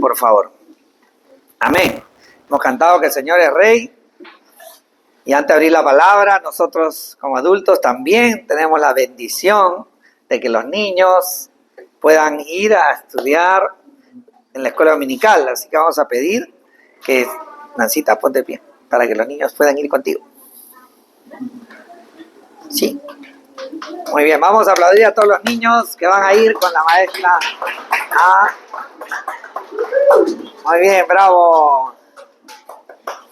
por favor. Amén. Hemos cantado que el Señor es Rey. Y antes de abrir la palabra, nosotros como adultos también tenemos la bendición de que los niños puedan ir a estudiar en la escuela dominical. Así que vamos a pedir que, Nancita, ponte de pie, para que los niños puedan ir contigo. Sí. Muy bien, vamos a aplaudir a todos los niños que van a ir con la maestra. Muy bien, bravo.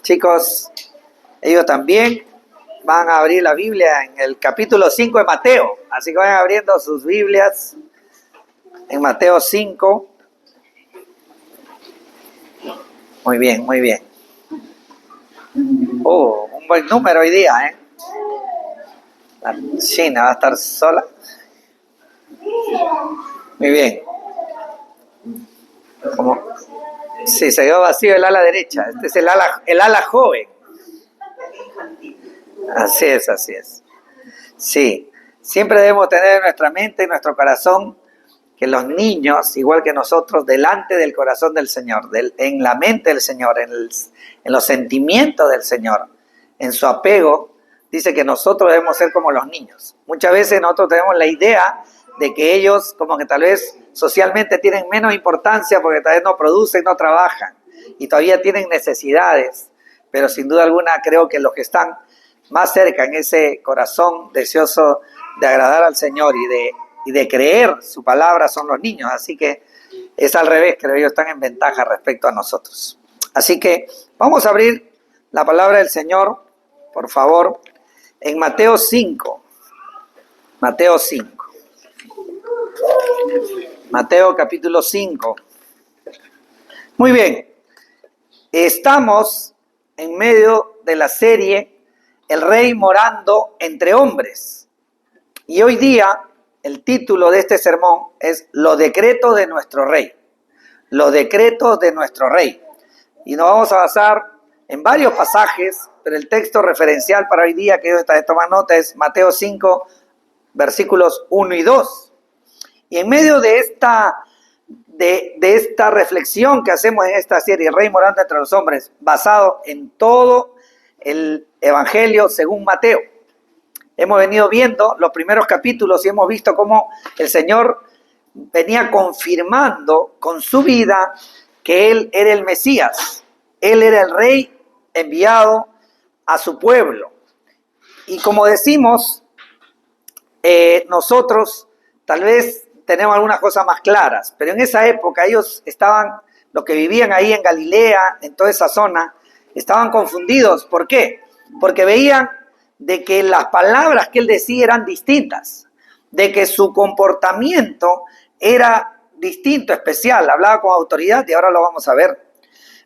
Chicos, ellos también van a abrir la Biblia en el capítulo 5 de Mateo. Así que vayan abriendo sus Biblias en Mateo 5. Muy bien, muy bien. Un buen número hoy día, ¿eh? La China va a estar sola. Muy bien. Sí, se quedó vacío el ala derecha. Este es el ala joven. Así es, así es. Sí, siempre debemos tener en nuestra mente y nuestro corazón que los niños, igual que nosotros, delante del corazón del Señor, en la mente del Señor, en los sentimientos del Señor, en su apego, dice que nosotros debemos ser como los niños. Muchas veces nosotros tenemos la idea de que ellos como que tal vez socialmente tienen menos importancia porque tal vez no producen, no trabajan y todavía tienen necesidades, pero sin duda alguna creo que los que están más cerca en ese corazón deseoso de agradar al Señor y de creer su palabra son los niños. Así que es al revés, creo yo, están en ventaja respecto a nosotros. Así que vamos a abrir la palabra del Señor, por favor, en Mateo 5. Mateo 5. Mateo capítulo 5. Muy bien. Estamos en medio de la serie El Rey morando entre hombres. Y hoy día el título de este sermón es Los decretos de nuestro Rey. Los decretos de nuestro Rey. Y nos vamos a basar en varios pasajes, pero el texto referencial para hoy día que yo estaré tomando nota es Mateo 5, versículos 1 y 2. Y en medio de esta reflexión que hacemos en esta serie, El Rey morando entre los hombres, basado en todo el Evangelio según Mateo, hemos venido viendo los primeros capítulos y hemos visto cómo el Señor venía confirmando con su vida que Él era el Mesías. Él era el Rey enviado a su pueblo. Y como decimos, nosotros tal vez tenemos algunas cosas más claras, pero en esa época ellos estaban, los que vivían ahí en Galilea, en toda esa zona, estaban confundidos. ¿Por qué? Porque veían de que las palabras que él decía eran distintas, de que su comportamiento era distinto, especial, hablaba con autoridad y ahora lo vamos a ver.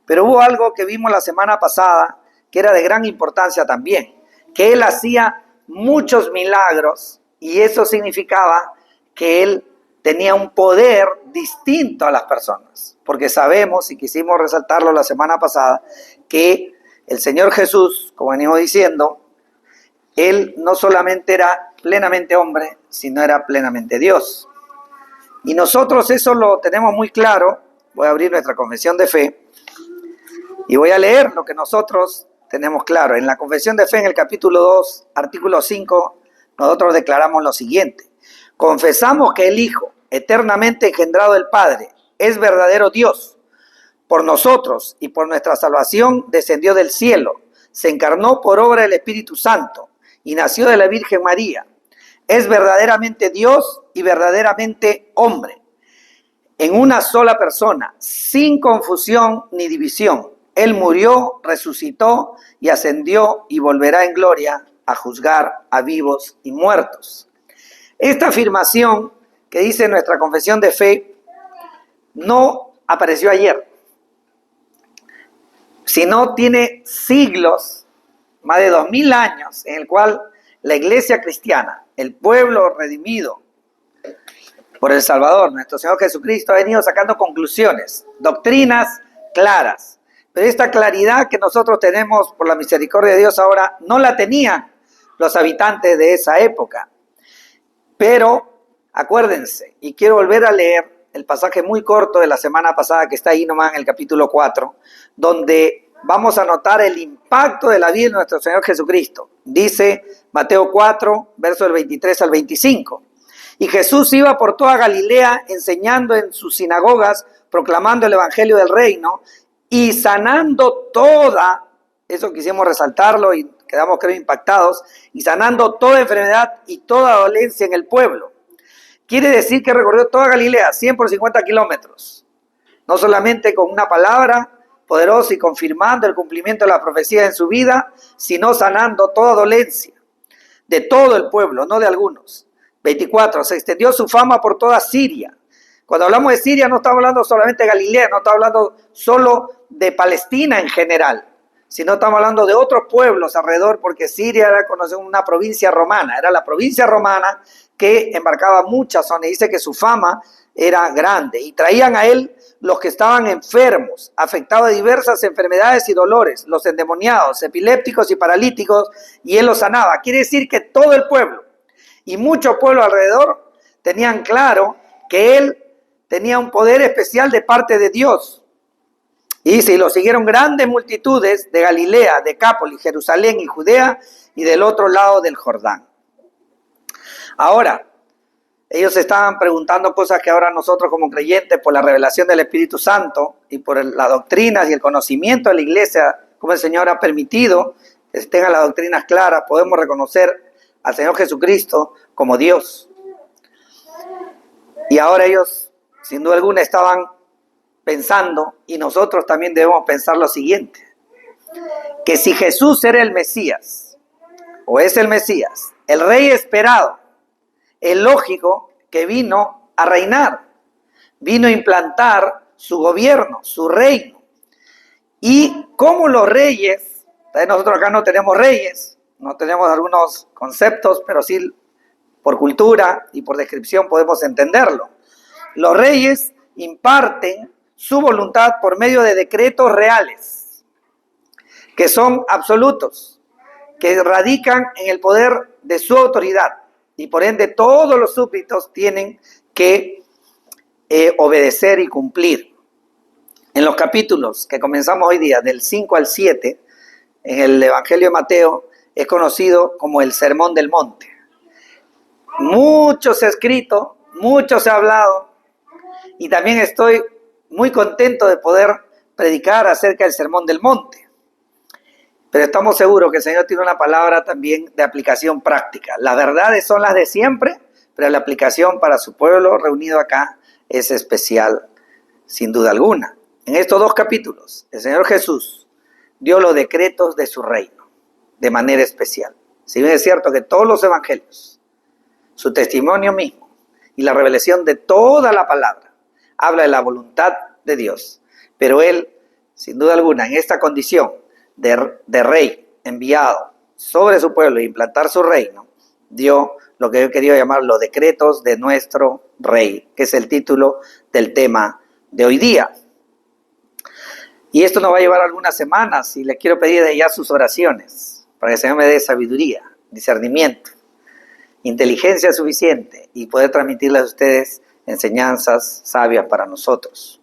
Pero hubo algo que vimos la semana pasada que era de gran importancia también, que él hacía muchos milagros y eso significaba que él tenía un poder distinto a las personas, porque sabemos, y quisimos resaltarlo la semana pasada, que el Señor Jesús, como venimos diciendo, Él no solamente era plenamente hombre, sino era plenamente Dios. Y nosotros eso lo tenemos muy claro. Voy a abrir nuestra confesión de fe y voy a leer lo que nosotros tenemos claro. En la confesión de fe, en el capítulo 2, artículo 5, nosotros declaramos lo siguiente. Confesamos que el Hijo, eternamente engendrado del Padre, es verdadero Dios. Por nosotros y por nuestra salvación descendió del cielo, se encarnó por obra del Espíritu Santo y nació de la Virgen María. Es verdaderamente Dios y verdaderamente hombre, en una sola persona, sin confusión ni división. Él murió, resucitó y ascendió y volverá en gloria a juzgar a vivos y muertos. Esta afirmación que dice nuestra confesión de fe no apareció ayer, sino tiene siglos, más de 2000 años, en el cual la iglesia cristiana, el pueblo redimido por el Salvador, nuestro Señor Jesucristo, ha venido sacando conclusiones, doctrinas claras. Pero esta claridad que nosotros tenemos por la misericordia de Dios ahora, no la tenían los habitantes de esa época. Pero acuérdense, y quiero volver a leer el pasaje muy corto de la semana pasada que está ahí nomás en el capítulo 4, donde vamos a notar el impacto de la vida de nuestro Señor Jesucristo. Dice Mateo 4, versos del 23 al 25. Y Jesús iba por toda Galilea enseñando en sus sinagogas, proclamando el evangelio del reino y sanando toda, eso quisimos resaltarlo y quedamos creo impactados, y sanando toda enfermedad y toda dolencia en el pueblo. Quiere decir que recorrió toda Galilea, 100 por 50 kilómetros, no solamente con una palabra poderosa y confirmando el cumplimiento de la profecía en su vida, sino sanando toda dolencia de todo el pueblo, no de algunos. 24. Se extendió su fama por toda Siria. Cuando hablamos de Siria no estamos hablando solamente de Galilea, no estamos hablando solo de Palestina en general, sino estamos hablando de otros pueblos alrededor, porque Siria era conocida como una provincia romana, era la provincia romana que embarcaba muchas zonas. Dice que su fama era grande y traían a él los que estaban enfermos, afectados de diversas enfermedades y dolores, los endemoniados, epilépticos y paralíticos, y él los sanaba. Quiere decir que todo el pueblo y muchos pueblos alrededor tenían claro que él tenía un poder especial de parte de Dios. Y dice, y lo siguieron grandes multitudes de Galilea, Decápolis, Jerusalén y Judea, y del otro lado del Jordán. Ahora, ellos estaban preguntando cosas que ahora nosotros como creyentes, por la revelación del Espíritu Santo y por las doctrinas y el conocimiento de la iglesia, como el Señor ha permitido que tengan las doctrinas claras, podemos reconocer al Señor Jesucristo como Dios. Y ahora ellos, sin duda alguna, estaban pensando, y nosotros también debemos pensar lo siguiente, que si Jesús era el Mesías, o es el Mesías, el Rey esperado, es lógico que vino a reinar, vino a implantar su gobierno, su reino. Y como los reyes, nosotros acá no tenemos reyes, no tenemos algunos conceptos, pero sí por cultura y por descripción podemos entenderlo. Los reyes imparten su voluntad por medio de decretos reales, que son absolutos, que radican en el poder de su autoridad. Y por ende todos los súbditos tienen que obedecer y cumplir. En los capítulos que comenzamos hoy día, del 5 al 7, en el Evangelio de Mateo, es conocido como el Sermón del Monte. Mucho se ha escrito, mucho se ha hablado, y también estoy muy contento de poder predicar acerca del Sermón del Monte. Pero estamos seguros que el Señor tiene una palabra también de aplicación práctica. Las verdades son las de siempre, pero la aplicación para su pueblo reunido acá es especial, sin duda alguna. En estos dos capítulos, el Señor Jesús dio los decretos de su reino de manera especial. Si bien es cierto que todos los evangelios, su testimonio mismo y la revelación de toda la palabra habla de la voluntad de Dios, pero Él, sin duda alguna, en esta condición de rey enviado sobre su pueblo e implantar su reino, dio lo que yo quería llamar los decretos de nuestro rey, que es el título del tema de hoy día. Y esto nos va a llevar algunas semanas y le quiero pedir de ya sus oraciones para que el Señor me dé sabiduría, discernimiento, inteligencia suficiente y poder transmitirles a ustedes enseñanzas sabias para nosotros.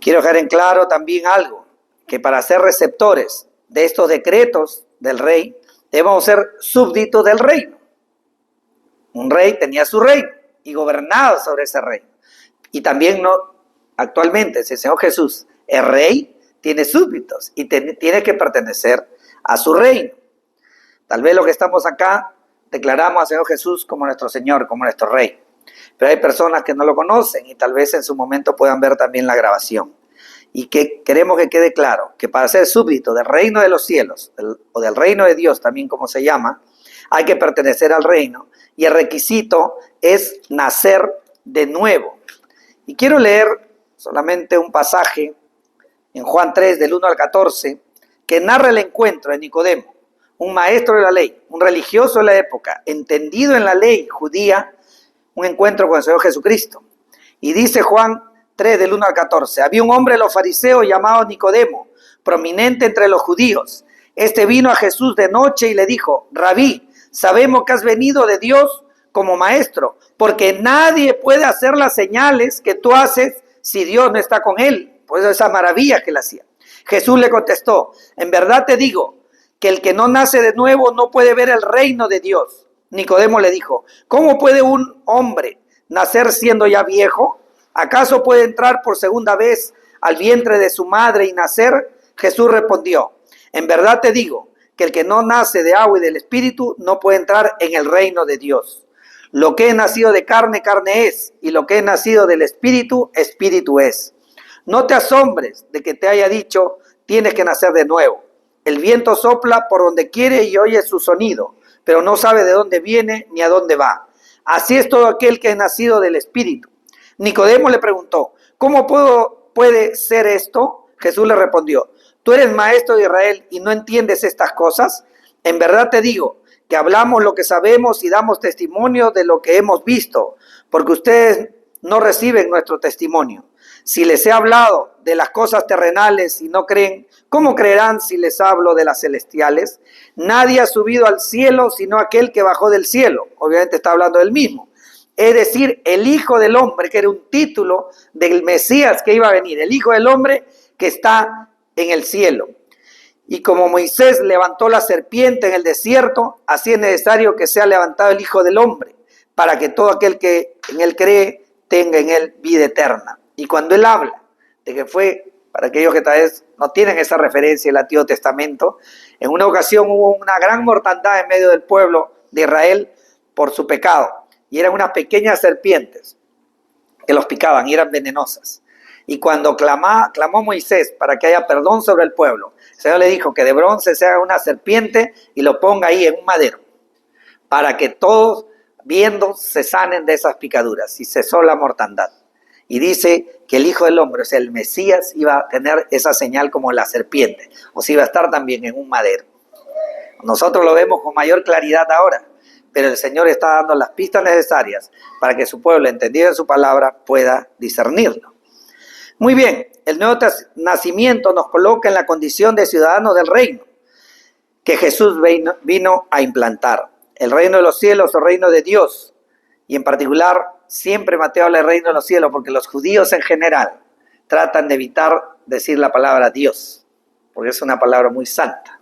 Quiero dejar en claro también algo, que para ser receptores de estos decretos del rey, debemos ser súbditos del reino. Un rey tenía su reino y gobernaba sobre ese reino. Y también actualmente, si el Señor Jesús es rey, tiene súbditos y tiene que pertenecer a su reino. Tal vez lo que estamos acá declaramos al Señor Jesús como nuestro Señor, como nuestro Rey. Pero hay personas que no lo conocen y tal vez en su momento puedan ver también la grabación. Y que queremos que quede claro que para ser súbdito del reino de los cielos, o del reino de Dios también como se llama, hay que pertenecer al reino y el requisito es nacer de nuevo. Y quiero leer solamente un pasaje en Juan 3 del 1 al 14 que narra el encuentro de Nicodemo, un maestro de la ley, un religioso de la época, entendido en la ley judía, un encuentro con el Señor Jesucristo. Y dice Juan 3 del 1 al 14, había un hombre de los fariseos llamado Nicodemo, prominente entre los judíos. Este vino a Jesús de noche y le dijo, Rabí, sabemos que has venido de Dios como maestro, porque nadie puede hacer las señales que tú haces si Dios no está con él. Por eso esa maravilla que él hacía. Jesús le contestó, en verdad te digo que el que no nace de nuevo no puede ver el reino de Dios. Nicodemo le dijo, ¿cómo puede un hombre nacer siendo ya viejo? ¿Acaso puede entrar por segunda vez al vientre de su madre y nacer? Jesús respondió, en verdad te digo que el que no nace de agua y del Espíritu no puede entrar en el reino de Dios. Lo que es nacido de carne, carne es, y lo que es nacido del Espíritu, Espíritu es. No te asombres de que te haya dicho, tienes que nacer de nuevo. El viento sopla por donde quiere y oye su sonido, pero no sabe de dónde viene ni a dónde va. Así es todo aquel que es nacido del Espíritu. Nicodemo le preguntó, ¿cómo puede ser esto? Jesús le respondió, ¿tú eres maestro de Israel y no entiendes estas cosas? En verdad te digo que hablamos lo que sabemos y damos testimonio de lo que hemos visto, porque ustedes no reciben nuestro testimonio. Si les he hablado de las cosas terrenales y no creen, ¿cómo creerán si les hablo de las celestiales? Nadie ha subido al cielo sino aquel que bajó del cielo. Obviamente está hablando del mismo. Es decir, el Hijo del Hombre, que era un título del Mesías que iba a venir. El Hijo del Hombre que está en el cielo. Y como Moisés levantó la serpiente en el desierto, así es necesario que sea levantado el Hijo del Hombre, para que todo aquel que en él cree tenga en él vida eterna. Y cuando él habla de que fue, para aquellos que tal vez no tienen esa referencia en el Antiguo Testamento, en una ocasión hubo una gran mortandad en medio del pueblo de Israel por su pecado. Y eran unas pequeñas serpientes que los picaban y eran venenosas. Y cuando clamó Moisés para que haya perdón sobre el pueblo, el Señor le dijo que de bronce se haga una serpiente y lo ponga ahí en un madero, para que todos viendo se sanen de esas picaduras. Y cesó la mortandad. Y dice que el Hijo del Hombre, o sea, el Mesías, iba a tener esa señal como la serpiente, o sea, iba a estar también en un madero. Nosotros lo vemos con mayor claridad ahora, pero el Señor está dando las pistas necesarias para que su pueblo, entendido en su palabra, pueda discernirlo. Muy bien, el nuevo nacimiento nos coloca en la condición de ciudadanos del reino que Jesús vino a implantar. El reino de los cielos o reino de Dios, y en particular siempre Mateo habla del reino de los cielos porque los judíos en general tratan de evitar decir la palabra Dios, porque es una palabra muy santa.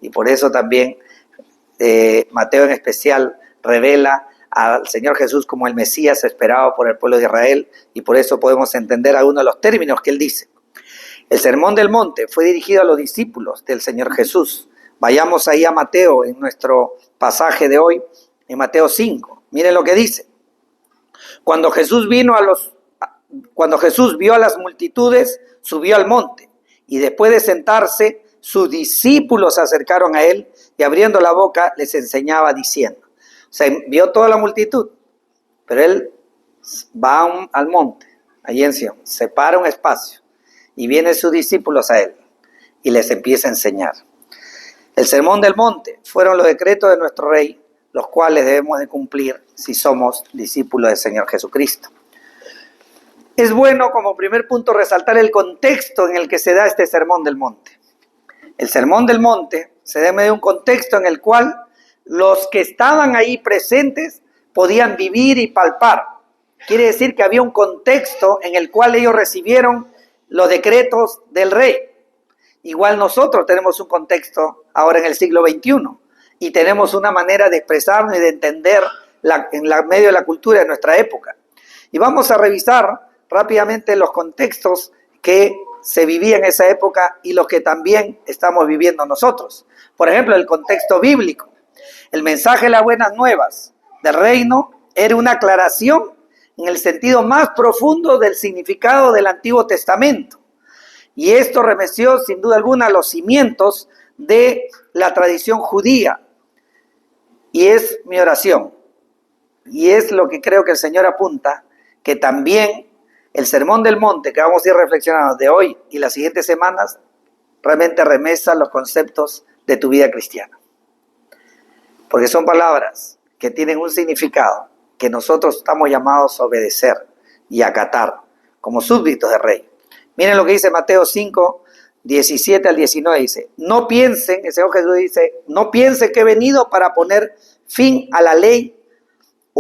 Y por eso también Mateo en especial revela al Señor Jesús como el Mesías esperado por el pueblo de Israel, y por eso podemos entender algunos de los términos que él dice. El Sermón del Monte fue dirigido a los discípulos del Señor Jesús. Vayamos ahí a Mateo en nuestro pasaje de hoy, en Mateo 5. Miren lo que dice. Cuando Jesús vio a las multitudes, subió al monte, y después de sentarse, sus discípulos se acercaron a él y abriendo la boca les enseñaba diciendo. O sea, vio toda la multitud, pero él va al monte, allí en Sion, separa un espacio y vienen sus discípulos a él y les empieza a enseñar. El Sermón del Monte fueron los decretos de nuestro Rey, los cuales debemos de cumplir si somos discípulos del Señor Jesucristo. Es bueno como primer punto resaltar el contexto en el que se da este Sermón del Monte. El Sermón del Monte se da en medio de un contexto en el cual los que estaban ahí presentes podían vivir y palpar. Quiere decir que había un contexto en el cual ellos recibieron los decretos del Rey. Igual nosotros tenemos un contexto ahora en el siglo XXI y tenemos una manera de expresarnos y de entender en medio de la cultura de nuestra época. Y vamos a revisar rápidamente los contextos que se vivía en esa época y los que también estamos viviendo nosotros. Por ejemplo, el contexto bíblico. El mensaje de las buenas nuevas del reino era una aclaración en el sentido más profundo del significado del Antiguo Testamento. Y esto remeció sin duda alguna a los cimientos de la tradición judía. Y es mi oración. Y es lo que creo que el Señor apunta, que también el Sermón del Monte que vamos a ir reflexionando de hoy y las siguientes semanas realmente remesa los conceptos de tu vida cristiana. Porque son palabras que tienen un significado que nosotros estamos llamados a obedecer y acatar como súbditos del Rey. Miren lo que dice Mateo 5, 17 al 19, dice, no piensen, el Señor Jesús dice, no piensen que he venido para poner fin a la ley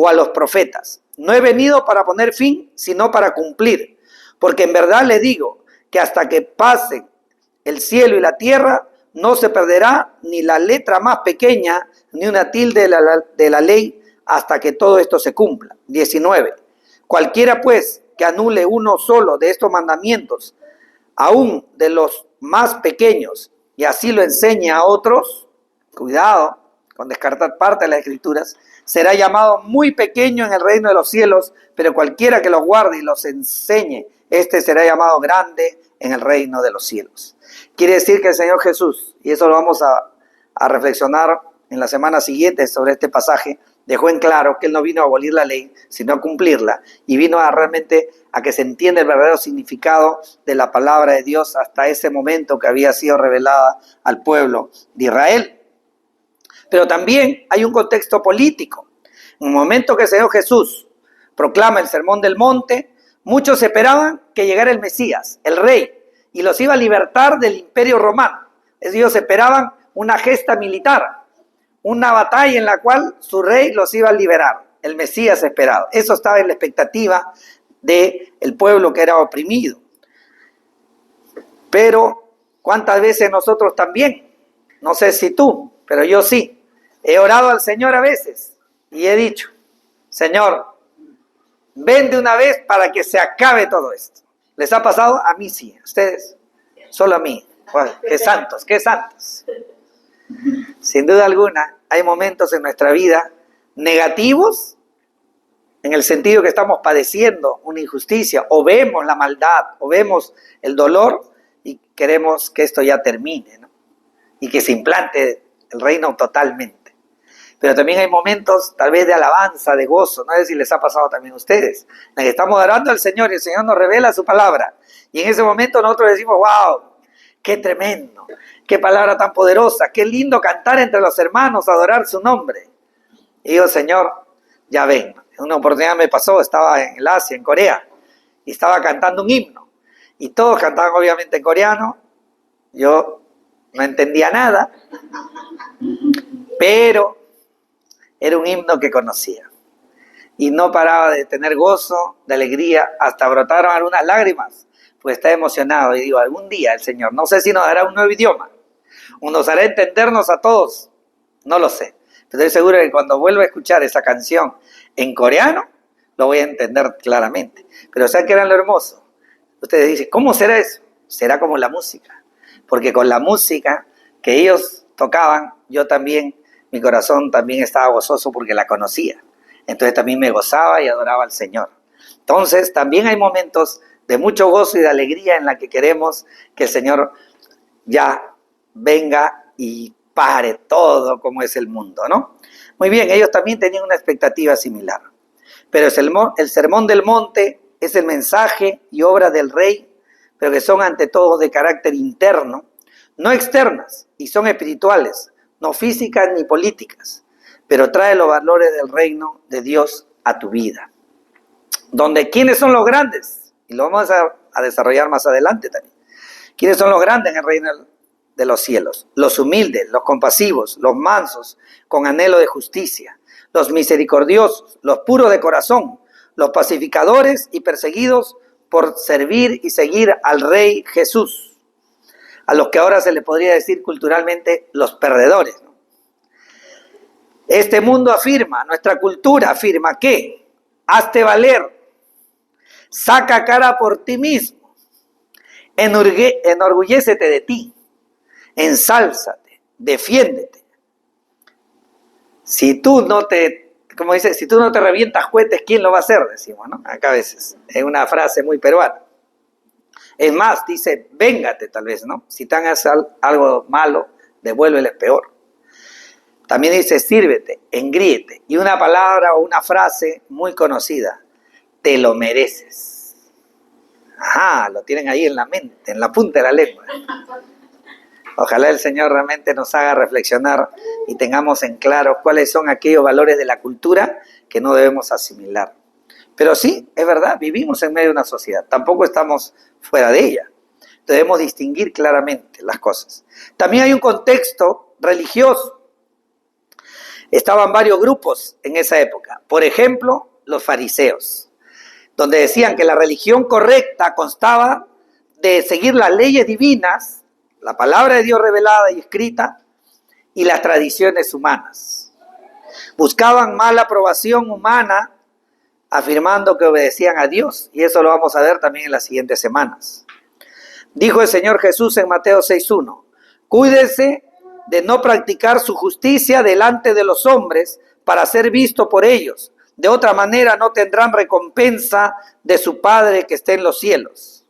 o a los profetas. No he venido para poner fin, sino para cumplir. Porque en verdad les digo que hasta que pasen el cielo y la tierra, no se perderá ni la letra más pequeña, ni una tilde de la ley, hasta que todo esto se cumpla. 19. Cualquiera pues que anule uno solo de estos mandamientos, aún de los más pequeños, y así lo enseñe a otros, cuidado con descartar parte de las escrituras, será llamado muy pequeño en el reino de los cielos, pero cualquiera que los guarde y los enseñe, este será llamado grande en el reino de los cielos. Quiere decir que el Señor Jesús, y eso lo vamos a reflexionar en la semana siguiente sobre este pasaje, dejó en claro que Él no vino a abolir la ley, sino a cumplirla, y vino realmente a que se entienda el verdadero significado de la palabra de Dios hasta ese momento que había sido revelada al pueblo de Israel. Pero también hay un contexto político. En el momento que el Señor Jesús proclama el Sermón del Monte, muchos esperaban que llegara el Mesías, el Rey, y los iba a libertar del Imperio Romano. Ellos esperaban una gesta militar, una batalla en la cual su Rey los iba a liberar, el Mesías esperado. Eso estaba en la expectativa del pueblo que era oprimido. Pero, ¿cuántas veces nosotros también? No sé si tú, pero yo sí. He orado al Señor a veces y he dicho, Señor, ven de una vez para que se acabe todo esto. ¿Les ha pasado? A mí sí, a ustedes, solo a mí. Bueno, qué santos, qué santos. Sin duda alguna, hay momentos en nuestra vida negativos, en el sentido que estamos padeciendo una injusticia, o vemos la maldad, o vemos el dolor, y queremos que esto ya termine, ¿no? Y que se implante el reino totalmente. Pero también hay momentos tal vez de alabanza, de gozo, no sé si les ha pasado también a ustedes, en que estamos orando al Señor y el Señor nos revela su palabra. Y en ese momento nosotros decimos, wow, qué tremendo, qué palabra tan poderosa, qué lindo cantar entre los hermanos, adorar su nombre. Y digo, Señor, ya ven. En una oportunidad me pasó, estaba en el Asia, en Corea, y estaba cantando un himno. Y todos cantaban obviamente en coreano, yo no entendía nada, pero era un himno que conocía. Y no paraba de tener gozo, de alegría, hasta brotaron algunas lágrimas, pues estaba emocionado. Y digo, algún día el Señor, no sé si nos dará un nuevo idioma, o nos hará entendernos a todos, no lo sé. Pero estoy seguro que cuando vuelva a escuchar esa canción en coreano, lo voy a entender claramente. Pero ¿saben qué era lo hermoso? Ustedes dicen, ¿cómo será eso? Será como la música. Porque con la música que ellos tocaban, yo también, mi corazón también estaba gozoso porque la conocía. Entonces también me gozaba y adoraba al Señor. Entonces también hay momentos de mucho gozo y de alegría en la que queremos que el Señor ya venga y pare todo como es el mundo, ¿no? Muy bien, ellos también tenían una expectativa similar. Pero el Sermón del Monte es el mensaje y obra del Rey, pero que son ante todo de carácter interno, no externas, y son espirituales, no físicas ni políticas, pero trae los valores del reino de Dios a tu vida. Donde, ¿quiénes son los grandes? Y lo vamos a desarrollar más adelante también. ¿Quiénes son los grandes en el reino de los cielos? Los humildes, los compasivos, los mansos, con anhelo de justicia, los misericordiosos, los puros de corazón, los pacificadores y perseguidos por servir y seguir al Rey Jesús, a los que ahora se le podría decir culturalmente los perdedores, ¿no? Este mundo afirma, nuestra cultura afirma que hazte valer, saca cara por ti mismo, enorgullécete de ti, ensálzate, defiéndete. Si tú no te, como dice, si tú no te revientas cohetes, ¿quién lo va a hacer? Decimos, ¿no? Acá a veces, es una frase muy peruana. Es más, dice, véngate tal vez, ¿no? Si te hagas algo malo, devuélveles peor. También dice, sírvete, engríete. Y una palabra o una frase muy conocida, te lo mereces. Ajá, lo tienen ahí en la mente, en la punta de la lengua. Ojalá el Señor realmente nos haga reflexionar y tengamos en claro cuáles son aquellos valores de la cultura que no debemos asimilar. Pero sí, es verdad, vivimos en medio de una sociedad, tampoco estamos fuera de ella. Debemos distinguir claramente las cosas. También hay un contexto religioso. Estaban varios grupos en esa época. Por ejemplo, los fariseos, donde decían que la religión correcta constaba de seguir las leyes divinas, la palabra de Dios revelada y escrita, y las tradiciones humanas. Buscaban mala aprobación humana, afirmando que obedecían a Dios, y eso lo vamos a ver también en las siguientes semanas. Dijo el Señor Jesús en Mateo 6:1, cuídense de no practicar su justicia delante de los hombres para ser visto por ellos. De otra manera no tendrán recompensa de su Padre que esté en los cielos.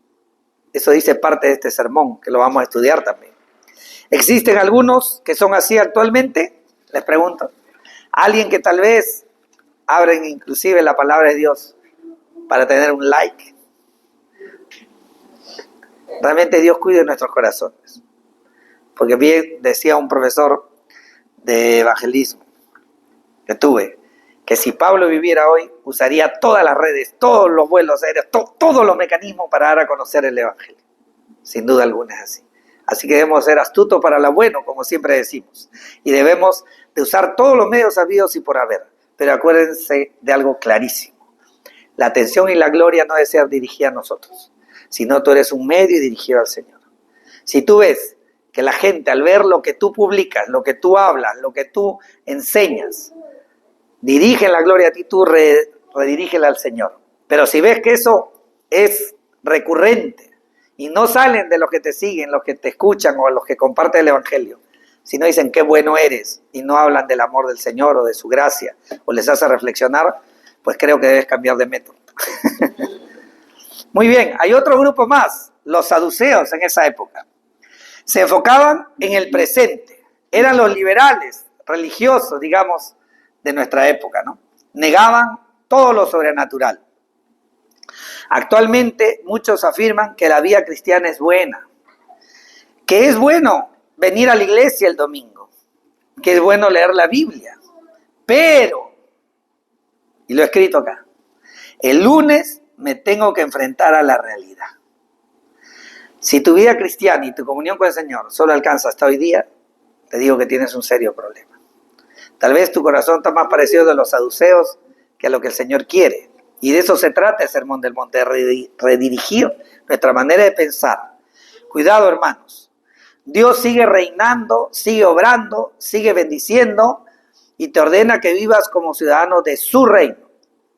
Eso dice parte de este sermón, que lo vamos a estudiar también. ¿Existen algunos que son así actualmente? Les pregunto. Alguien que tal vez abren inclusive la palabra de Dios para tener un like. Realmente Dios cuide nuestros corazones. Porque bien decía un profesor de evangelismo que tuve, que si Pablo viviera hoy, usaría todas las redes, todos los vuelos aéreos, todos los mecanismos para dar a conocer el evangelio. Sin duda alguna es así. Así que debemos ser astutos para lo bueno, como siempre decimos. Y debemos de usar todos los medios habidos y por haber. Pero acuérdense de algo clarísimo. La atención y la gloria no debe ser dirigida a nosotros, sino tú eres un medio y dirigido al Señor. Si tú ves que la gente al ver lo que tú publicas, lo que tú hablas, lo que tú enseñas, dirige la gloria a ti, tú redirígela al Señor. Pero si ves que eso es recurrente y no salen de los que te siguen, los que te escuchan o los que comparten el evangelio, sino dicen qué bueno eres y no hablan del amor del Señor o de su gracia o les hace reflexionar, pues creo que debes cambiar de método. Muy bien, hay otro grupo más, los saduceos en esa época. Se enfocaban en el presente, eran los liberales religiosos, digamos, de nuestra época, ¿no? Negaban todo lo sobrenatural. Actualmente muchos afirman que la vida cristiana es buena, que es bueno venir a la iglesia el domingo, que es bueno leer la Biblia, pero, y lo he escrito acá, el lunes me tengo que enfrentar a la realidad. Si tu vida cristiana y tu comunión con el Señor solo alcanza hasta hoy día, te digo que tienes un serio problema. Tal vez tu corazón está más parecido de los saduceos que a lo que el Señor quiere. Y de eso se trata el Sermón del Monte, de redirigir nuestra manera de pensar. Cuidado, hermanos. Dios sigue reinando, sigue obrando, sigue bendiciendo y te ordena que vivas como ciudadano de su reino.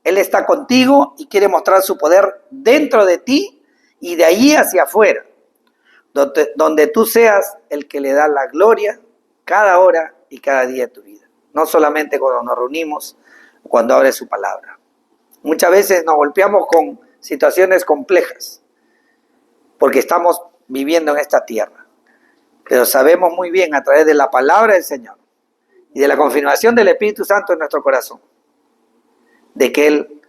Él está contigo y quiere mostrar su poder dentro de ti y de allí hacia afuera, donde tú seas el que le da la gloria cada hora y cada día de tu vida. No solamente cuando nos reunimos, cuando abre su palabra. Muchas veces nos golpeamos con situaciones complejas, porque estamos viviendo en esta tierra. Pero sabemos muy bien a través de la palabra del Señor y de la confirmación del Espíritu Santo en nuestro corazón, de que Él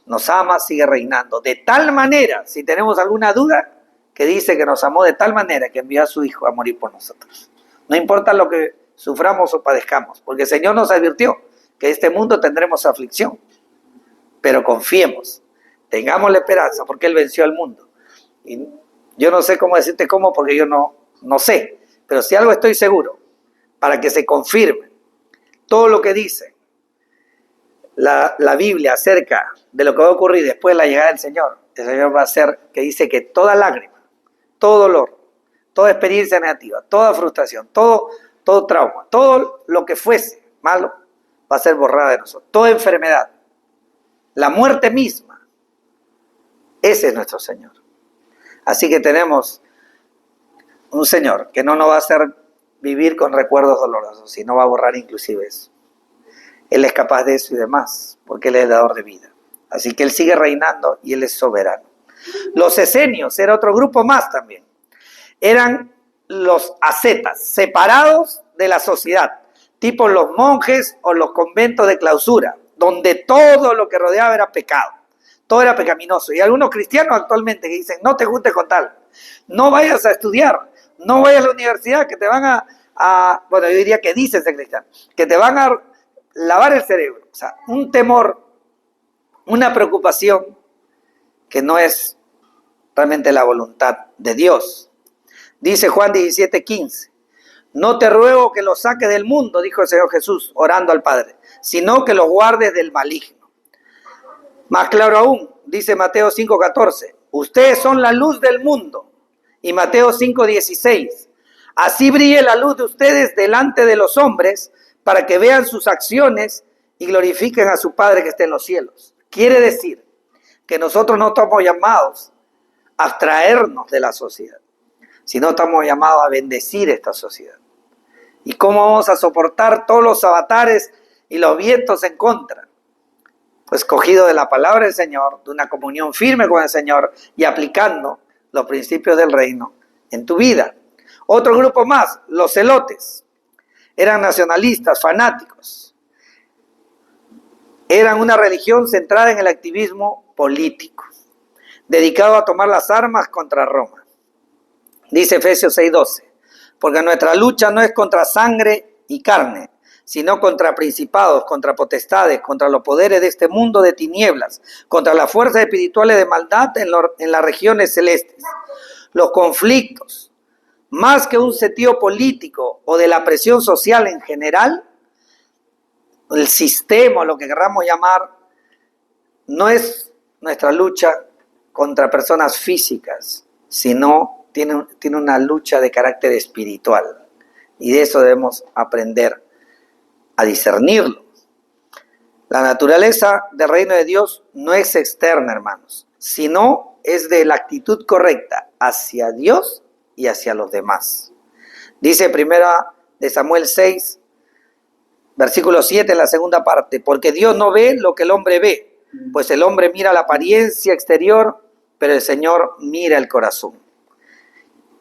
nos ama, sigue reinando. De tal manera, si tenemos alguna duda, que dice que nos amó de tal manera que envió a su Hijo a morir por nosotros. No importa lo que suframos o padezcamos, porque el Señor nos advirtió que en este mundo tendremos aflicción. Pero confiemos, tengamos la esperanza, porque Él venció al mundo. Y yo no sé cómo decirte cómo, porque yo no sé, pero si algo estoy seguro, para que se confirme todo lo que dice la Biblia acerca de lo que va a ocurrir después de la llegada del Señor, el Señor va a hacer que dice que toda lágrima, todo dolor, toda experiencia negativa, toda frustración, todo trauma, todo lo que fuese malo, va a ser borrada de nosotros. Toda enfermedad, la muerte misma, ese es nuestro Señor. Así que tenemos un Señor que no nos va a hacer vivir con recuerdos dolorosos, sino va a borrar inclusive eso. Él es capaz de eso y demás, porque Él es el dador de vida. Así que Él sigue reinando y Él es soberano. Los esenios era otro grupo más también. Eran los ascetas, separados de la sociedad, tipo los monjes o los conventos de clausura, donde todo lo que rodeaba era pecado, todo era pecaminoso. Y algunos cristianos actualmente que dicen, no te juntes con tal, no vayas a estudiar, no vayas a la universidad, que te van bueno, yo diría que dicen ser cristianos, que te van a lavar el cerebro. O sea, un temor, una preocupación que no es realmente la voluntad de Dios. Dice Juan 17:15, No te ruego que los saques del mundo, dijo el Señor Jesús, orando al Padre, sino que los guardes del maligno. Más claro aún, dice Mateo 5:14, ustedes son la luz del mundo. Y Mateo 5:16, así brille la luz de ustedes delante de los hombres, para que vean sus acciones y glorifiquen a su Padre que está en los cielos. Quiere decir que nosotros no estamos llamados a abstraernos de la sociedad, sino estamos llamados a bendecir esta sociedad. ¿Y cómo vamos a soportar todos los avatares y los vientos en contra? Pues cogido de la palabra del Señor, de una comunión firme con el Señor y aplicando los principios del reino en tu vida. Otro grupo más, los celotes. Eran nacionalistas, fanáticos. Eran una religión centrada en el activismo político, dedicado a tomar las armas contra Roma. Dice Efesios 6:12, porque nuestra lucha no es contra sangre y carne, sino contra principados, contra potestades, contra los poderes de este mundo de tinieblas, contra las fuerzas espirituales de maldad en las regiones celestes. Los conflictos, más que un sentido político o de la presión social en general, el sistema, lo que queramos llamar, no es nuestra lucha contra personas físicas, sino tiene una lucha de carácter espiritual. Y de eso debemos aprender a discernirlo. La naturaleza del reino de Dios no es externa, hermanos, sino es de la actitud correcta hacia Dios y hacia los demás. Dice 1 Samuel 6, versículo 7 en la segunda parte, porque Dios no ve lo que el hombre ve, pues el hombre mira la apariencia exterior, pero el Señor mira el corazón.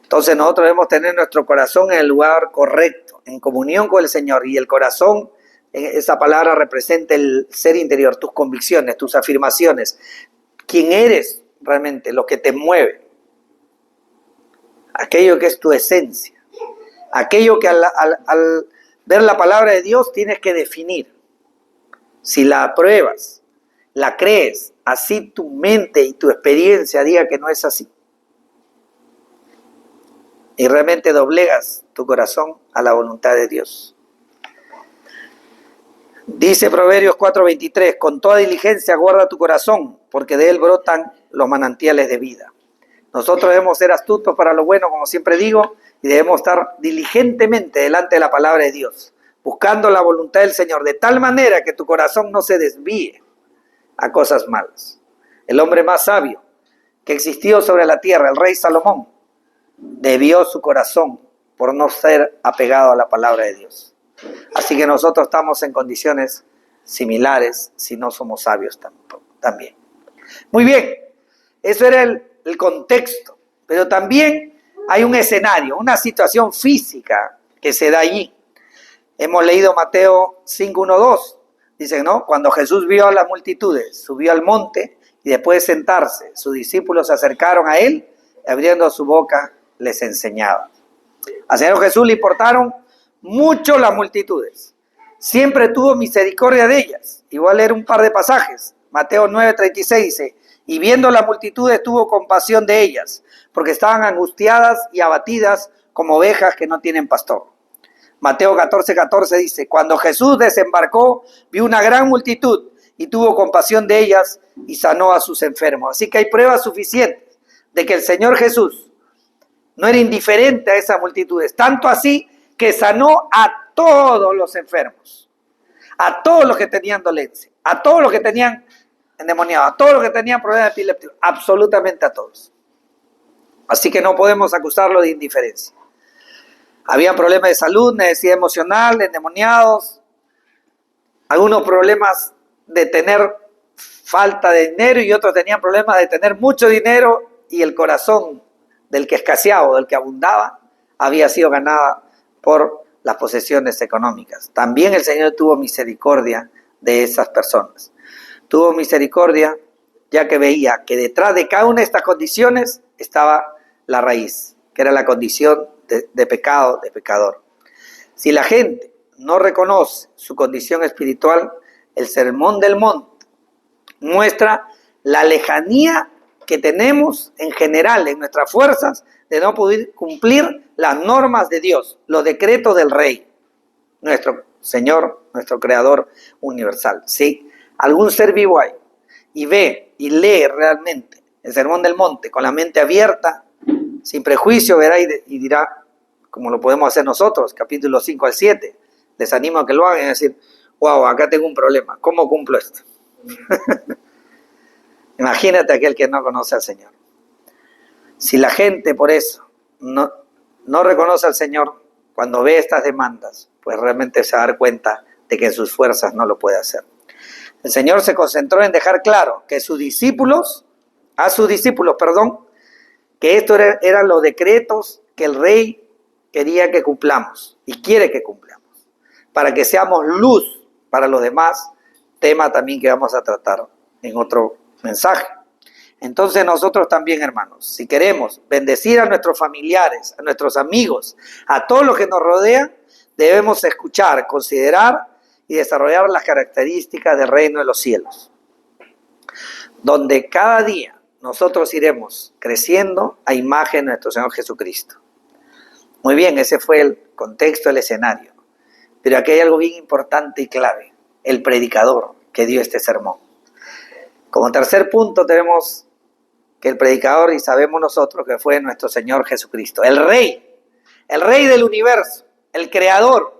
Entonces nosotros debemos tener nuestro corazón en el lugar correcto, en comunión con el Señor, y el corazón, esa palabra representa el ser interior, tus convicciones, tus afirmaciones, quién eres realmente, lo que te mueve, aquello que es tu esencia, aquello que al ver la palabra de Dios tienes que definir. Si la apruebas, la crees, así tu mente y tu experiencia diga que no es así. Y realmente doblegas tu corazón a la voluntad de Dios. Dice Proverbios 4:23, con toda diligencia guarda tu corazón, porque de él brotan los manantiales de vida. Nosotros debemos ser astutos para lo bueno, como siempre digo, y debemos estar diligentemente delante de la palabra de Dios, buscando la voluntad del Señor, de tal manera que tu corazón no se desvíe a cosas malas. El hombre más sabio que existió sobre la tierra, el rey Salomón, debió su corazón por no ser apegado a la palabra de Dios. Así que nosotros estamos en condiciones similares si no somos sabios también. Muy bien, eso era el contexto, pero también hay un escenario, una situación física que se da allí. Hemos leído Mateo 5:1-2, dice, ¿no? Cuando Jesús vio a las multitudes, subió al monte y después de sentarse, sus discípulos se acercaron a él y abriendo su boca les enseñaba. Al Señor Jesús le importaron mucho las multitudes. Siempre tuvo misericordia de ellas. Y voy a leer un par de pasajes. Mateo 9:36 dice, y viendo las multitudes tuvo compasión de ellas, porque estaban angustiadas y abatidas como ovejas que no tienen pastor. Mateo 14:14 dice, cuando Jesús desembarcó, vio una gran multitud y tuvo compasión de ellas y sanó a sus enfermos. Así que hay pruebas suficientes de que el Señor Jesús no era indiferente a esas multitudes, tanto así que sanó a todos los enfermos, a todos los que tenían dolencia, a todos los que tenían endemoniados, a todos los que tenían problemas epilépticos, absolutamente a todos. Así que no podemos acusarlo de indiferencia. Habían problemas de salud, necesidad emocional, endemoniados, algunos problemas de tener falta de dinero y otros tenían problemas de tener mucho dinero y el corazón del que escaseaba o del que abundaba había sido ganada por las posesiones económicas. También el Señor tuvo misericordia de esas personas. Tuvo misericordia ya que veía que detrás de cada una de estas condiciones estaba la raíz, que era la condición de pecado, de pecador. Si la gente no reconoce su condición espiritual, el Sermón del Monte muestra la lejanía que tenemos en general en nuestras fuerzas de no poder cumplir las normas de Dios, los decretos del Rey, nuestro Señor, nuestro Creador universal. Si algún ser vivo hay y ve y lee realmente el Sermón del Monte con la mente abierta, sin prejuicio, verá y dirá, como lo podemos hacer nosotros, capítulos 5 al 7, les animo a que lo hagan y decir, wow, acá tengo un problema, ¿cómo cumplo esto? Imagínate aquel que no conoce al Señor. Si la gente por eso no reconoce al Señor cuando ve estas demandas, pues realmente se va a dar cuenta de que en sus fuerzas no lo puede hacer. El Señor se concentró en dejar claro que a sus discípulos, que estos eran los decretos que el Rey quería que cumplamos y quiere que cumplamos, para que seamos luz para los demás, tema también que vamos a tratar en otro mensaje. Entonces nosotros también, hermanos, si queremos bendecir a nuestros familiares, a nuestros amigos, a todos los que nos rodean, debemos escuchar, considerar y desarrollar las características del reino de los cielos, donde cada día nosotros iremos creciendo a imagen de nuestro Señor Jesucristo. Muy bien, ese fue el contexto, el escenario. Pero aquí hay algo bien importante y clave, el predicador que dio este sermón. Como tercer punto tenemos que el predicador, y sabemos nosotros que fue nuestro Señor Jesucristo, el Rey del universo, el Creador,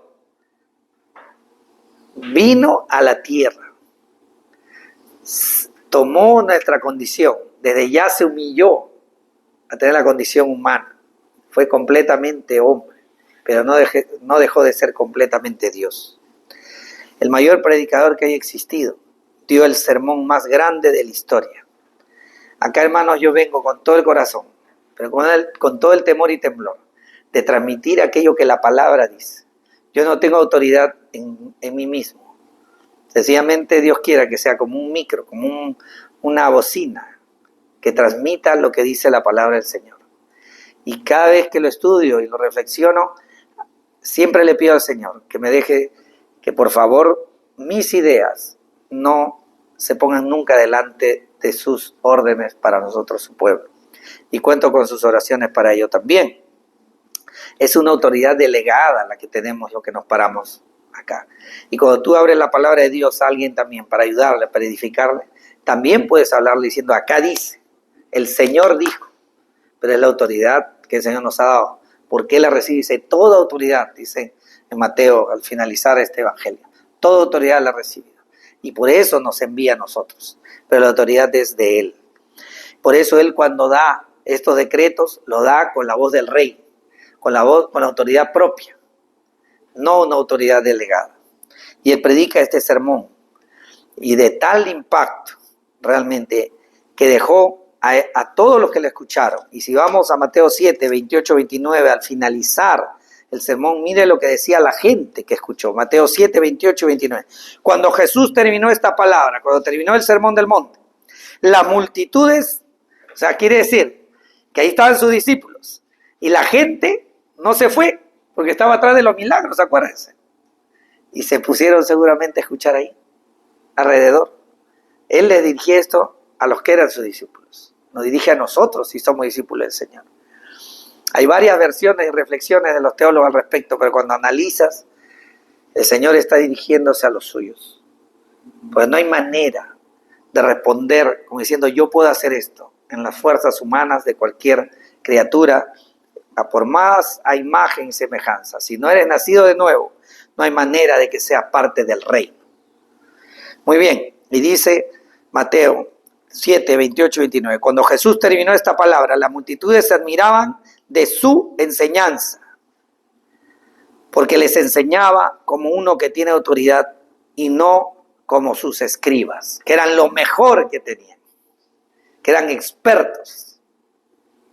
vino a la tierra, tomó nuestra condición, desde ya se humilló a tener la condición humana, fue completamente hombre, pero no dejó de ser completamente Dios. El mayor predicador que haya existido dio el sermón más grande de la historia. Acá, hermanos, yo vengo con todo el corazón, pero con todo el temor y temblor, de transmitir aquello que la palabra dice. Yo no tengo autoridad en mí mismo. Sencillamente Dios quiera que sea como un micro, como una bocina, que transmita lo que dice la palabra del Señor. Y cada vez que lo estudio y lo reflexiono, siempre le pido al Señor que me deje que por favor mis ideas no se pongan nunca delante de sus órdenes para nosotros, su pueblo. Y cuento con sus oraciones para ello también. Es una autoridad delegada la que tenemos, lo que nos paramos acá. Y cuando tú abres la palabra de Dios a alguien también para ayudarle, para edificarle, también puedes hablarle diciendo, acá dice, el Señor dijo, pero es la autoridad que el Señor nos ha dado. ¿Por qué la recibe? Dice, toda autoridad, dice en Mateo al finalizar este evangelio, toda autoridad la ha recibido. Y por eso nos envía a nosotros, pero la autoridad es de Él. Por eso Él cuando da estos decretos, lo da con la voz del Rey, con la autoridad propia, no una autoridad delegada. Y Él predica este sermón, y de tal impacto realmente que dejó a todos los que le escucharon. Y si vamos a Mateo 7, 28, 29, al finalizar el sermón, mire lo que decía la gente que escuchó. Mateo 7, 28, 29. Cuando Jesús terminó esta palabra, cuando terminó el sermón del monte, las multitudes, o sea, quiere decir que ahí estaban sus discípulos, y la gente no se fue, porque estaba atrás de los milagros, acuérdense. Y se pusieron seguramente a escuchar ahí, alrededor. Él les dirigía esto a los que eran sus discípulos. Nos dirige a nosotros si somos discípulos del Señor. Hay varias versiones y reflexiones de los teólogos al respecto, pero cuando analizas, el Señor está dirigiéndose a los suyos. Pues no hay manera de responder como diciendo yo puedo hacer esto en las fuerzas humanas de cualquier criatura, a por más a imagen y semejanza. Si no eres nacido de nuevo, no hay manera de que seas parte del reino. Muy bien, y dice Mateo 7, 28, 29. Cuando Jesús terminó esta palabra, las multitudes se admiraban de su enseñanza, porque les enseñaba como uno que tiene autoridad y no como sus escribas, que eran lo mejor que tenían, que eran expertos,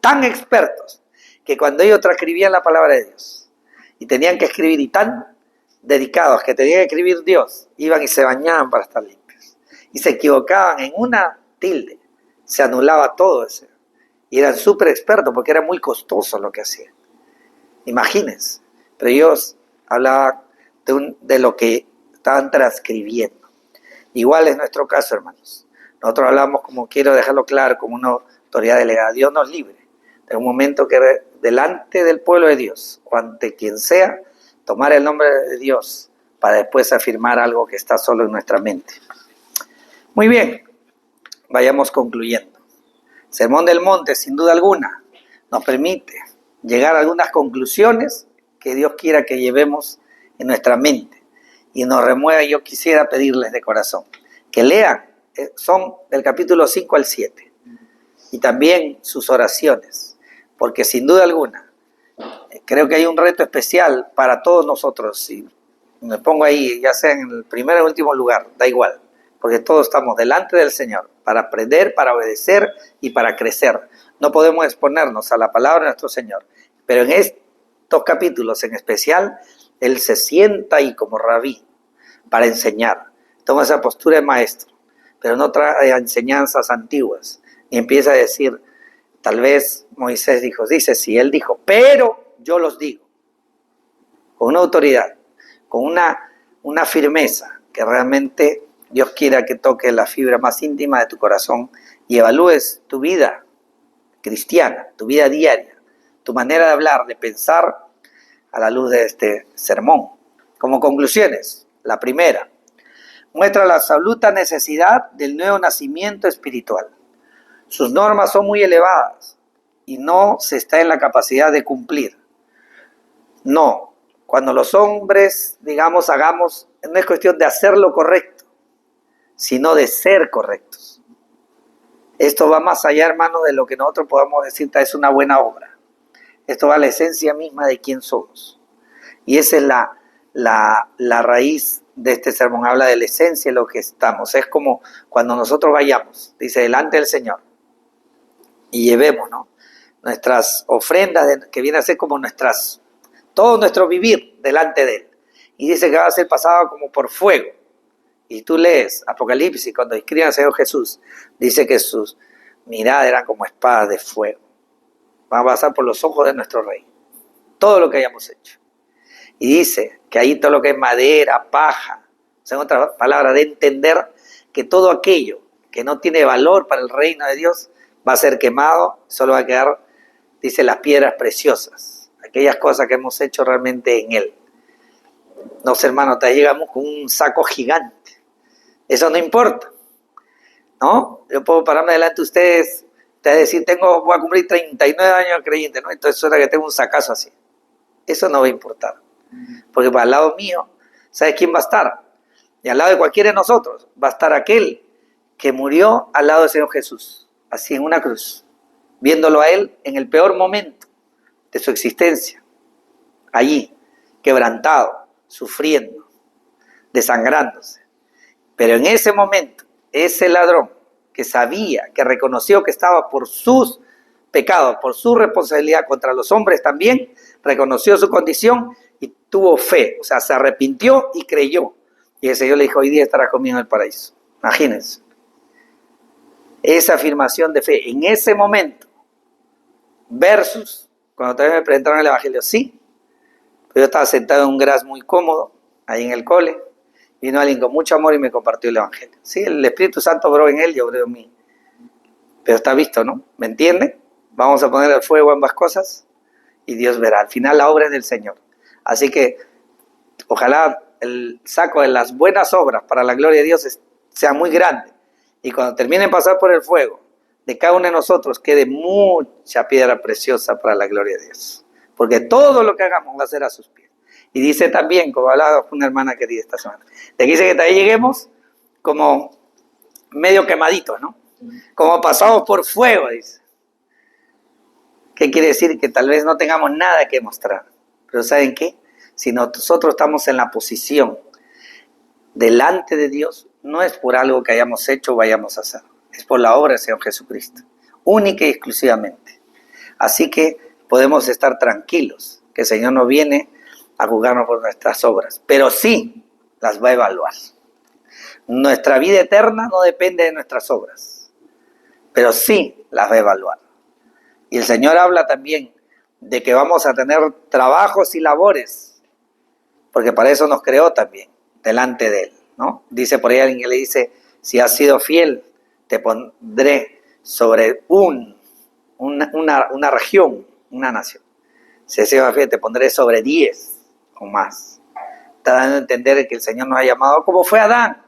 tan expertos, que cuando ellos transcribían la palabra de Dios y tenían que escribir, y tan dedicados que tenían que escribir Dios, iban y se bañaban para estar limpios, y se equivocaban en una tilde, se anulaba todo eso. Y eran súper expertos porque era muy costoso lo que hacían. Imagínense. Pero ellos hablaban de lo que estaban transcribiendo. Igual es nuestro caso, hermanos. Nosotros hablamos, como quiero dejarlo claro, como una autoridad delegada. Dios nos libre de un momento que delante del pueblo de Dios o ante quien sea, tomar el nombre de Dios para después afirmar algo que está solo en nuestra mente. Muy bien, vayamos concluyendo. Sermón del Monte, sin duda alguna, nos permite llegar a algunas conclusiones que Dios quiera que llevemos en nuestra mente y nos remueva. Yo quisiera pedirles de corazón que lean, son del capítulo 5 al 7, y también sus oraciones, porque sin duda alguna, creo que hay un reto especial para todos nosotros. Si me pongo ahí, ya sea en el primer o último lugar, da igual, porque todos estamos delante del Señor para aprender, para obedecer y para crecer. No podemos exponernos a la palabra de nuestro Señor, pero en estos capítulos en especial, Él se sienta ahí como rabí para enseñar. Toma esa postura de maestro, pero no trae enseñanzas antiguas, ni empieza a decir, tal vez Moisés dice, sí, él dijo, pero yo los digo, con una autoridad, con una firmeza, que realmente Dios quiera que toque la fibra más íntima de tu corazón y evalúes tu vida cristiana, tu vida diaria, tu manera de hablar, de pensar a la luz de este sermón. Como conclusiones, la primera, muestra la absoluta necesidad del nuevo nacimiento espiritual. Sus normas son muy elevadas y no se está en la capacidad de cumplir. No, cuando los hombres, digamos, hagamos, no es cuestión de hacer lo correcto, sino de ser correctos. Esto va más allá, hermano, de lo que nosotros podamos decir, es una buena obra. Esto va a la esencia misma de quién somos. Y esa es la raíz de este sermón. Habla de la esencia de lo que estamos. Es como cuando nosotros vayamos, dice, delante del Señor, y llevemos, ¿no?, nuestras ofrendas, que viene a ser como todo nuestro vivir delante de Él. Y dice que va a ser pasado como por fuego. Y tú lees Apocalipsis, cuando describen al Señor Jesús, dice que sus miradas eran como espadas de fuego. Van a pasar por los ojos de nuestro Rey. Todo lo que hayamos hecho. Y dice que ahí todo lo que es madera, paja, o sea, en otras palabras, de entender que todo aquello que no tiene valor para el reino de Dios va a ser quemado, solo va a quedar, dice, las piedras preciosas, aquellas cosas que hemos hecho realmente en Él. Nos, hermanos, te llegamos con un saco gigante. Eso no importa, ¿no? Yo puedo pararme delante de ustedes, te voy a decir, voy a cumplir 39 años creyente, ¿no? Entonces suena que tengo un sacazo así. Eso no va a importar. Porque para el lado mío, ¿sabes quién va a estar? Y al lado de cualquiera de nosotros va a estar aquel que murió al lado del Señor Jesús, así en una cruz, viéndolo a Él en el peor momento de su existencia, allí, quebrantado, sufriendo, desangrándose. Pero en ese momento, ese ladrón que sabía, que reconoció que estaba por sus pecados, por su responsabilidad contra los hombres también, reconoció su condición y tuvo fe, o sea, se arrepintió y creyó. Y el Señor le dijo, hoy día estarás conmigo en el paraíso. Imagínense. Esa afirmación de fe en ese momento, versus cuando todavía me presentaron el Evangelio, sí, pero yo estaba sentado en un gras muy cómodo, ahí en el cole, vino alguien con mucho amor y me compartió el Evangelio. Sí, el Espíritu Santo obró en él y obró en mí. Pero está visto, ¿no? ¿Me entienden? Vamos a poner al fuego ambas cosas y Dios verá. Al final la obra es del Señor. Así que ojalá el saco de las buenas obras para la gloria de Dios sea muy grande. Y cuando terminen de pasar por el fuego, de cada uno de nosotros quede mucha piedra preciosa para la gloria de Dios. Porque todo lo que hagamos va a ser a sus pies. Y dice también, como hablaba una hermana querida esta semana, de que dice que también lleguemos como medio quemaditos, ¿no? Como pasados por fuego, dice. ¿Qué quiere decir? Que tal vez no tengamos nada que mostrar. Pero ¿saben qué? Si nosotros estamos en la posición delante de Dios, no es por algo que hayamos hecho o vayamos a hacer. Es por la obra del Señor Jesucristo. Única y exclusivamente. Así que podemos estar tranquilos, que el Señor no viene a juzgarnos por nuestras obras, pero sí las va a evaluar. Nuestra vida eterna no depende de nuestras obras, pero sí las va a evaluar. Y el Señor habla también de que vamos a tener trabajos y labores, porque para eso nos creó también, delante de Él, ¿no? Dice por ahí alguien que le dice, si has sido fiel, te pondré sobre un una región, una nación. Se decía, fíjate, te pondré sobre 10 o más. Está dando a entender que el Señor nos ha llamado, como fue Adán,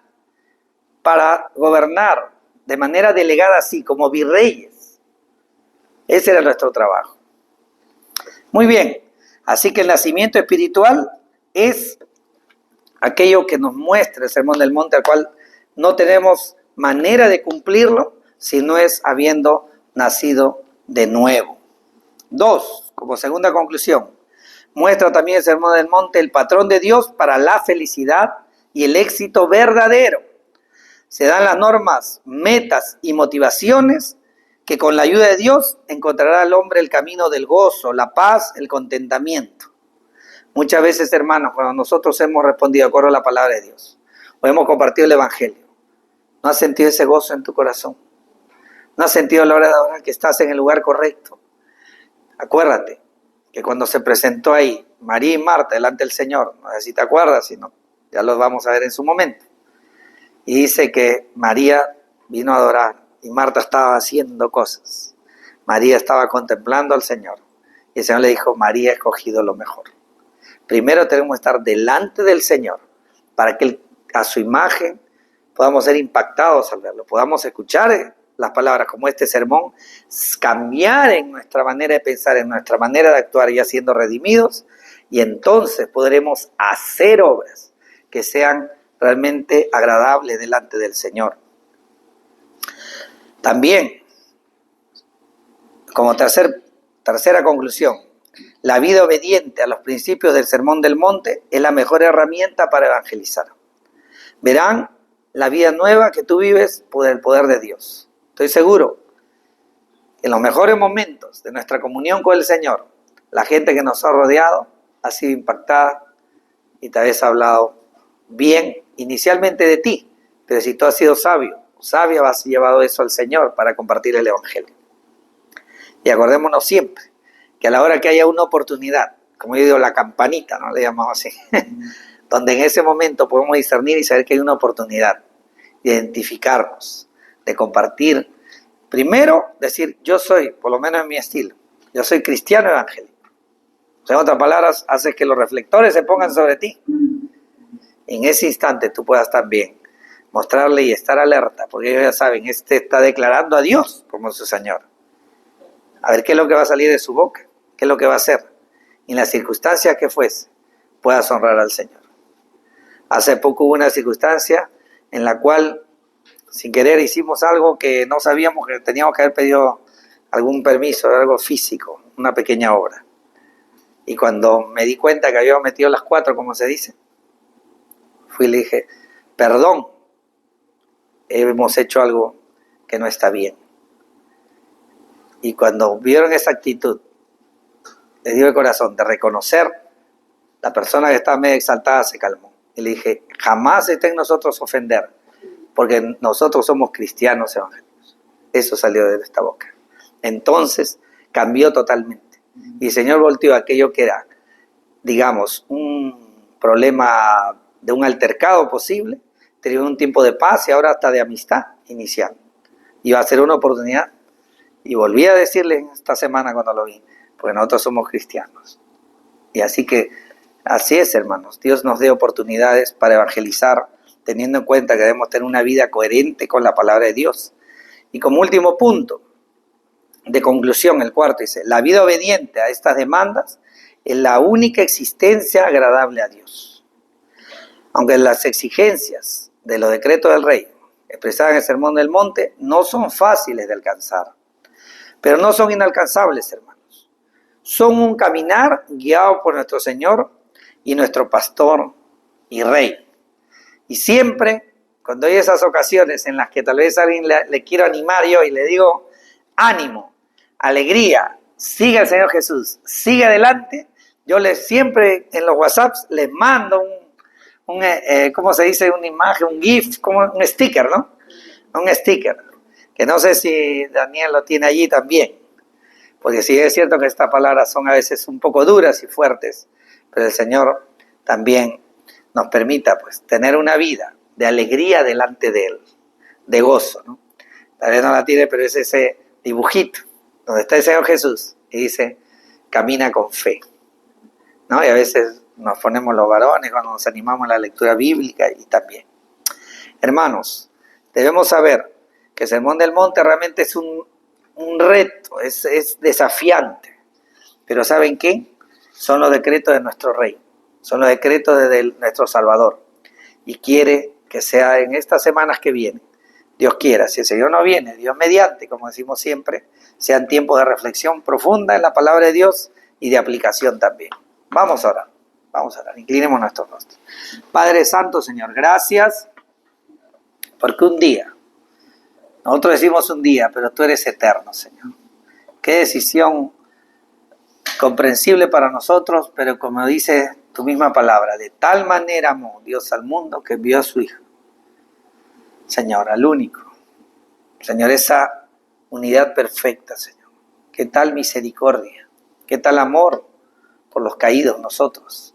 para gobernar de manera delegada, así como virreyes. Ese era nuestro trabajo. Muy bien, así que el nacimiento espiritual es aquello que nos muestra el Sermón del Monte, al cual no tenemos manera de cumplirlo si no es habiendo nacido de nuevo. 2, como segunda conclusión, muestra también el Sermón del Monte el patrón de Dios para la felicidad y el éxito verdadero. Se dan las normas, metas y motivaciones que con la ayuda de Dios encontrará al hombre el camino del gozo, la paz, el contentamiento. Muchas veces, hermanos, cuando nosotros hemos respondido de acuerdo a la palabra de Dios o hemos compartido el Evangelio, ¿no has sentido ese gozo en tu corazón? ¿No has sentido a la hora de orar que estás en el lugar correcto? Acuérdate que cuando se presentó ahí María y Marta delante del Señor, no sé si te acuerdas, si no, ya lo vamos a ver en su momento, y dice que María vino a adorar y Marta estaba haciendo cosas. María estaba contemplando al Señor y el Señor le dijo, María ha escogido lo mejor. Primero tenemos que estar delante del Señor para que a su imagen podamos ser impactados al verlo, podamos escuchar las palabras como este sermón, cambiar en nuestra manera de pensar, en nuestra manera de actuar, ya siendo redimidos, y entonces podremos hacer obras que sean realmente agradables delante del Señor. También, como tercera conclusión, la vida obediente a los principios del Sermón del Monte es la mejor herramienta para evangelizar. Verán la vida nueva que tú vives por el poder de Dios. Estoy seguro que en los mejores momentos de nuestra comunión con el Señor, la gente que nos ha rodeado ha sido impactada y tal vez ha hablado bien inicialmente de ti, pero si tú has sido sabio, sabia, has llevado eso al Señor para compartir el Evangelio. Y acordémonos siempre que a la hora que haya una oportunidad, como yo digo, la campanita, ¿no? Le llamamos así, donde en ese momento podemos discernir y saber que hay una oportunidad de identificarnos, de compartir. Primero, decir, yo soy, por lo menos en mi estilo, yo soy cristiano evangélico. O sea, en otras palabras, haces que los reflectores se pongan sobre ti. En ese instante tú puedas también mostrarle y estar alerta, porque ellos ya saben, este está declarando a Dios como su Señor. A ver qué es lo que va a salir de su boca, qué es lo que va a hacer. Y en las circunstancias que fuese, puedas honrar al Señor. Hace poco hubo una circunstancia en la cual, sin querer, hicimos algo que no sabíamos, que teníamos que haber pedido algún permiso, algo físico, una pequeña obra. Y cuando me di cuenta que habíamos metido las 4, como se dice, fui y le dije, perdón, hemos hecho algo que no está bien. Y cuando vieron esa actitud, les dio el corazón de reconocer, la persona que estaba medio exaltada se calmó. Y le dije, jamás esté en nosotros ofender, porque nosotros somos cristianos evangélicos. Eso salió de esta boca. Entonces cambió totalmente. Y el Señor volteó aquello que era, digamos, un problema de un altercado posible, tenía un tiempo de paz y ahora hasta de amistad inicial. Iba a ser una oportunidad. Y volví a decirle esta semana cuando lo vi, porque nosotros somos cristianos. Y así es, hermanos. Dios nos dé oportunidades para evangelizar, teniendo en cuenta que debemos tener una vida coherente con la palabra de Dios. Y como último punto de conclusión, el cuarto dice, la vida obediente a estas demandas es la única existencia agradable a Dios. Aunque las exigencias de los decretos del rey, expresadas en el Sermón del Monte, no son fáciles de alcanzar, pero no son inalcanzables, hermanos. Son un caminar guiado por nuestro Señor y nuestro pastor y rey. Y siempre, cuando hay esas ocasiones en las que tal vez a alguien le quiero animar yo y le digo, ánimo, alegría, siga el Señor Jesús, siga adelante, yo siempre en los WhatsApps les mando ¿cómo se dice? Una imagen, un GIF, como un sticker, ¿no? Un sticker, que no sé si Daniel lo tiene allí también, porque sí es cierto que estas palabras son a veces un poco duras y fuertes, pero el Señor también nos permita pues tener una vida de alegría delante de Él, de gozo, ¿no? Tal vez no la tiene, pero es ese dibujito donde está el Señor Jesús, y dice, camina con fe, ¿no? Y a veces nos ponemos los varones cuando nos animamos a la lectura bíblica y también. Hermanos, debemos saber que el Sermón del Monte realmente es un reto, es desafiante. Pero ¿saben qué? Son los decretos de nuestro Rey, son los decretos de nuestro Salvador. Y quiere que sea en estas semanas que vienen, Dios quiera, si el Señor no viene, Dios mediante, como decimos siempre, sean tiempos de reflexión profunda en la palabra de Dios y de aplicación también. Vamos a orar, inclinemos nuestros rostros. Padre Santo, Señor, gracias, porque un día, nosotros decimos un día, pero tú eres eterno, Señor. Qué decisión comprensible para nosotros, pero como dice tu misma palabra, de tal manera amó Dios al mundo que envió a su Hijo. Señor, al único. Señor, esa unidad perfecta, Señor. Qué tal misericordia, qué tal amor por los caídos nosotros.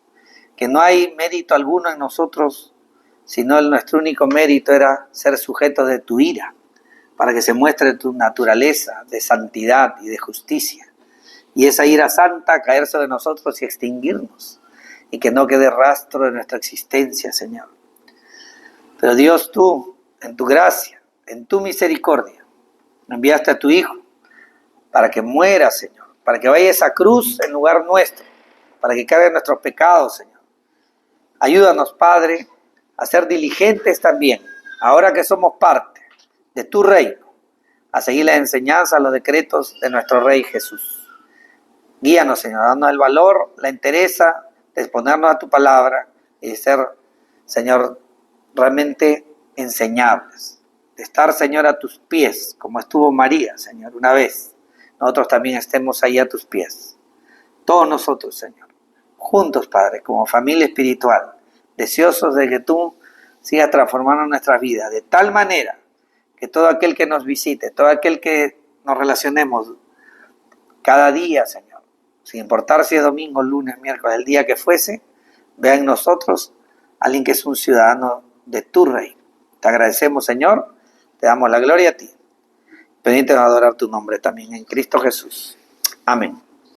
Que no hay mérito alguno en nosotros, sino nuestro único mérito era ser sujetos de tu ira, para que se muestre tu naturaleza de santidad y de justicia. Y esa ira santa caer sobre nosotros y extinguirnos, y que no quede rastro de nuestra existencia, Señor. Pero Dios, tú, en tu gracia, en tu misericordia, enviaste a tu Hijo para que muera, Señor, para que vaya esa cruz en lugar nuestro, para que cargue nuestros pecados, Señor. Ayúdanos, Padre, a ser diligentes también, ahora que somos parte de tu reino, a seguir las enseñanzas, los decretos de nuestro Rey Jesús. Guíanos, Señor, dándonos el valor, la entereza de exponernos a tu palabra y de ser, Señor, realmente enseñables. De estar, Señor, a tus pies, como estuvo María, Señor, una vez. Nosotros también estemos ahí a tus pies. Todos nosotros, Señor, juntos, Padre, como familia espiritual, deseosos de que tú sigas transformando nuestras vidas, de tal manera que todo aquel que nos visite, todo aquel que nos relacionemos cada día, Señor, sin importar si es domingo, lunes, miércoles, el día que fuese, vea en nosotros a alguien que es un ciudadano de tu reino. Te agradecemos, Señor, te damos la gloria a ti. Permítenos adorar tu nombre también en Cristo Jesús. Amén.